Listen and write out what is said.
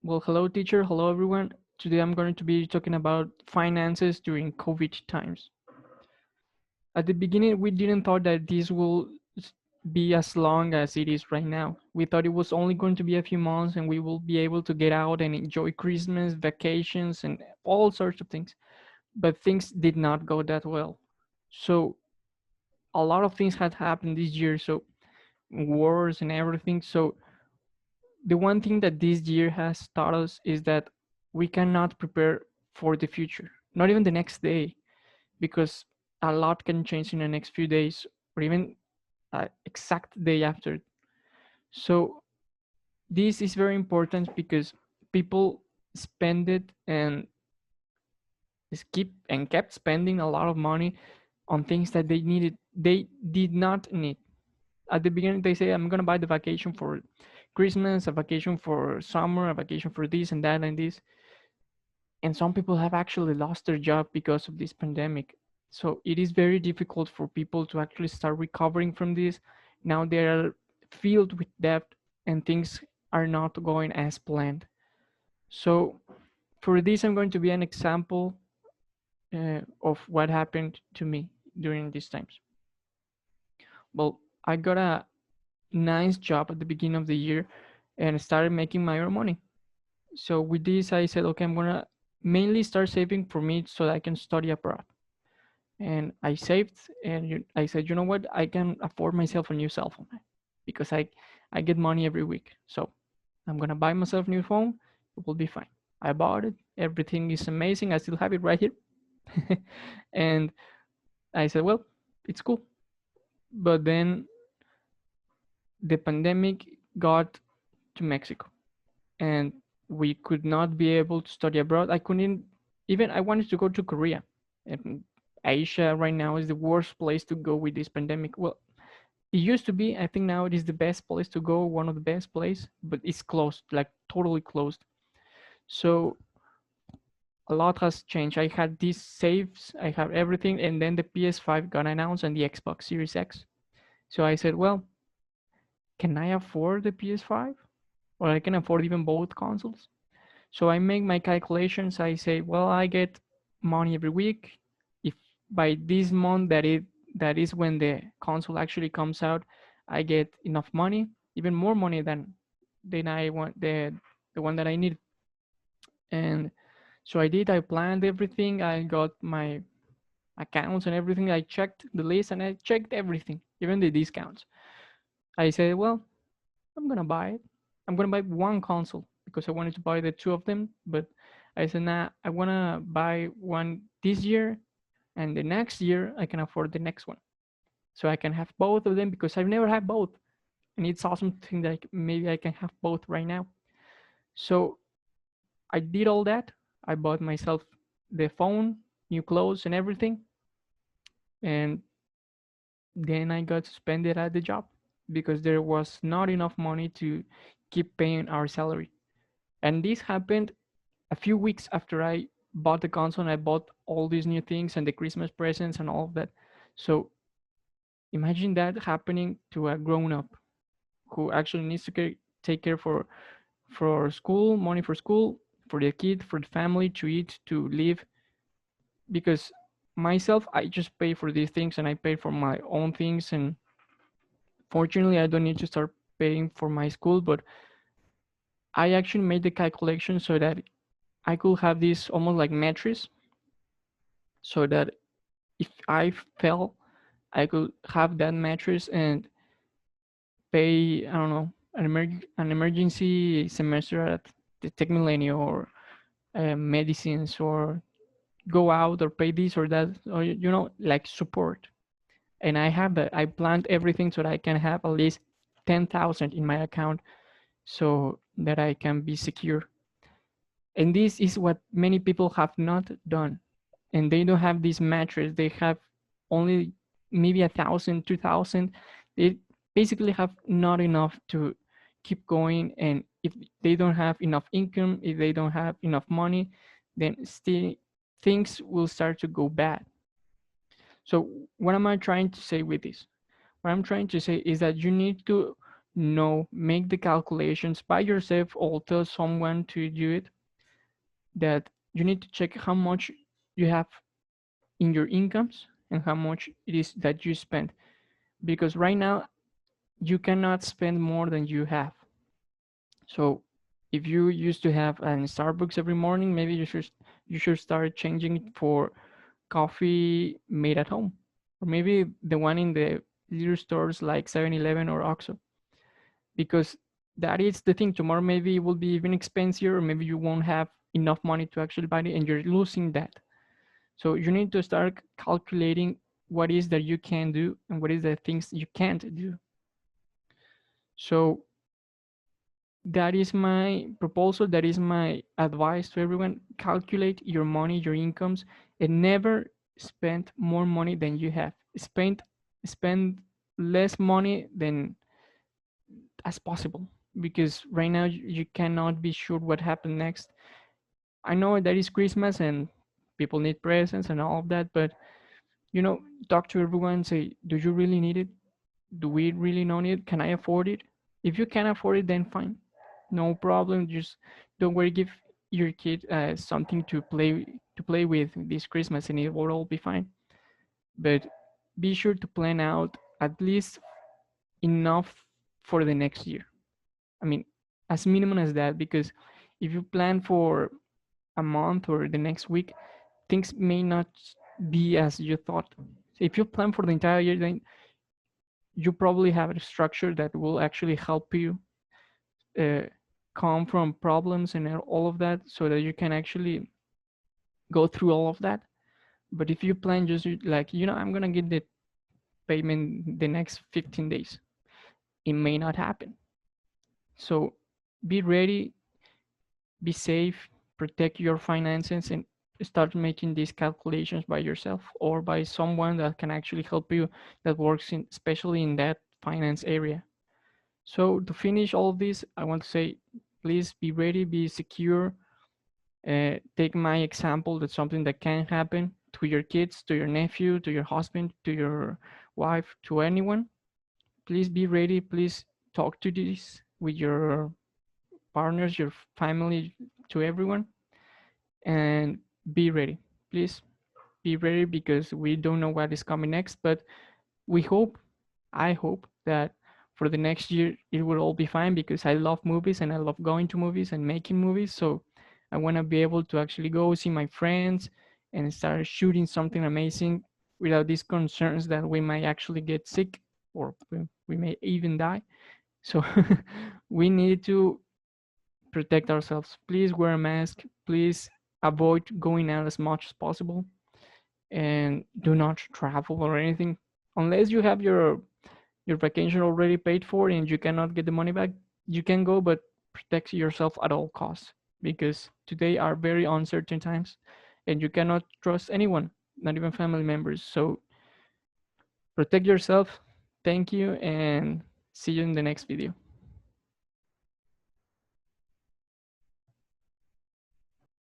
Well, hello, teacher. Hello, everyone. Today I'm going to be talking about finances during COVID times. At the beginning, we didn't thought that this will be as long as it is right now. We thought it was only going to be a few months and we will be able to get out and enjoy Christmas, vacations, and all sorts of things. But things did not go that well. So a lot of things had happened this year. So wars and everything. So the one thing that this year has taught us is that we cannot prepare for the future, not even the next day, because a lot can change in the next few days or even exact day after. So this is very important because people spend it and kept spending a lot of money on things that they did not need. At the beginning they say, I'm going to buy the vacation for Christmas, a vacation for summer, a vacation for this and that and this. And some people have actually lost their job because of this pandemic. So it is very difficult for people to actually start recovering from this. Now they are filled with debt and things are not going as planned. So for this, I'm going to be an example of what happened to me during these times. Well, I got a nice job at the beginning of the year and started making my own money. So with this, I said, okay, I'm gonna mainly start saving for me so that I can study abroad. And I saved, and I said, you know what, I can afford myself a new cell phone because I get money every week. So I'm gonna buy myself a new phone. It will be fine. I bought it. Everything is amazing. I still have it right here. And I said, well, it's cool. But then the pandemic got to Mexico and we could not be able to study abroad. I couldn't even, I wanted to go to Korea. And Asia right now is the worst place to go with this pandemic. Well, it used to be, I think now it is the best place to go, one of the best places, but it's closed, like totally closed. So a lot has changed. I had these saves, I have everything, and then the PS5 got announced and the Xbox Series X. So I said, well, can I afford the PS5? Or I can afford even both consoles? So I make my calculations. I say, well, I get money every week. If by this month that is when the console actually comes out, I get enough money, even more money than I want the one that I need. And so I did. I planned everything. I got my accounts and everything. I checked the list and I checked everything, even the discounts. I said, well, I'm gonna buy it. I'm gonna buy one console because I wanted to buy the two of them, but I said, nah, I wanna buy one this year, and the next year I can afford the next one, so I can have both of them because I've never had both, and it's awesome to think that maybe I can have both right now. So I did all that. I bought myself the phone, new clothes, and everything, and then I got to spend it at the job because there was not enough money to keep paying our salary. And this happened a few weeks after I bought the console and I bought all these new things and the Christmas presents and all of that. So imagine that happening to a grown up who actually needs to take care for school, money for school, for the kid, for the family, to eat, to live. Because myself, I just pay for these things and I pay for my own things. And fortunately, I don't need to start paying for my school, but I actually made the calculation so that I could have this almost like mattress so that if I fell, I could have that mattress and pay, I don't know, an emergency semester at the Tech Millennium or medicines or go out or pay this or that, or, like support. And I have that. I planned everything so that I can have at least 10,000 in my account so that I can be secure. And this is what many people have not done. And they don't have this mattress. They have only maybe 1,000, 2,000. They basically have not enough to keep going. And if they don't have enough income, if they don't have enough money, then still things will start to go bad. So what am I trying to say with this? What I'm trying to say is that you need to know, make the calculations by yourself or tell someone to do it, that you need to check how much you have in your incomes and how much it is that you spend. Because right now, you cannot spend more than you have. So if you used to have an Starbucks every morning, maybe you should start changing it for coffee made at home, or maybe the one in the little stores like 7-Eleven or Oxxo, because that is the thing. Tomorrow maybe it will be even expensive, or maybe you won't have enough money to actually buy it, and you're losing that. So you need to start calculating what is that you can do and what is the things you can't do. So that is my proposal. That is my advice to everyone. Calculate your money, your incomes, and never spend more money than you have. Spend less money than as possible, because right now you cannot be sure what happened next. I know that is Christmas and people need presents and all of that, but talk to everyone. Say, do you really need it? Do we really not need it? Can I afford it? If you can afford it, then fine, no problem. Just don't worry. Give your kid something to play with this Christmas, and it will all be fine. But be sure to plan out at least enough for the next year. I mean, as minimum as that, because if you plan for a month or the next week, things may not be as you thought. So if you plan for the entire year, then you probably have a structure that will actually help you uh, come from problems and all of that, so that you can actually go through all of that. But if you plan just like, I'm gonna get the payment the next 15 days, it may not happen. So be ready, be safe, protect your finances, and start making these calculations by yourself or by someone that can actually help you, that works in, especially in that finance area. So to finish all of this, I want to say, please be ready, be secure. Take my example. That's something that can happen to your kids, to your nephew, to your husband, to your wife, to anyone. Please be ready. Please talk to this with your partners, your family, to everyone, and be ready. Please be ready, because we don't know what is coming next, but we hope, I hope that for the next year it will all be fine, because I love movies and I love going to movies and making movies. So I want to be able to actually go see my friends and start shooting something amazing without these concerns that we might actually get sick, or we may even die. So we need to protect ourselves. Please wear a mask. Please avoid going out as much as possible, and do not travel or anything unless you have your vacation already paid for and you cannot get the money back. You can go, but protect yourself at all costs, because today are very uncertain times and you cannot trust anyone, not even family members. So protect yourself. Thank you, and see you in the next video.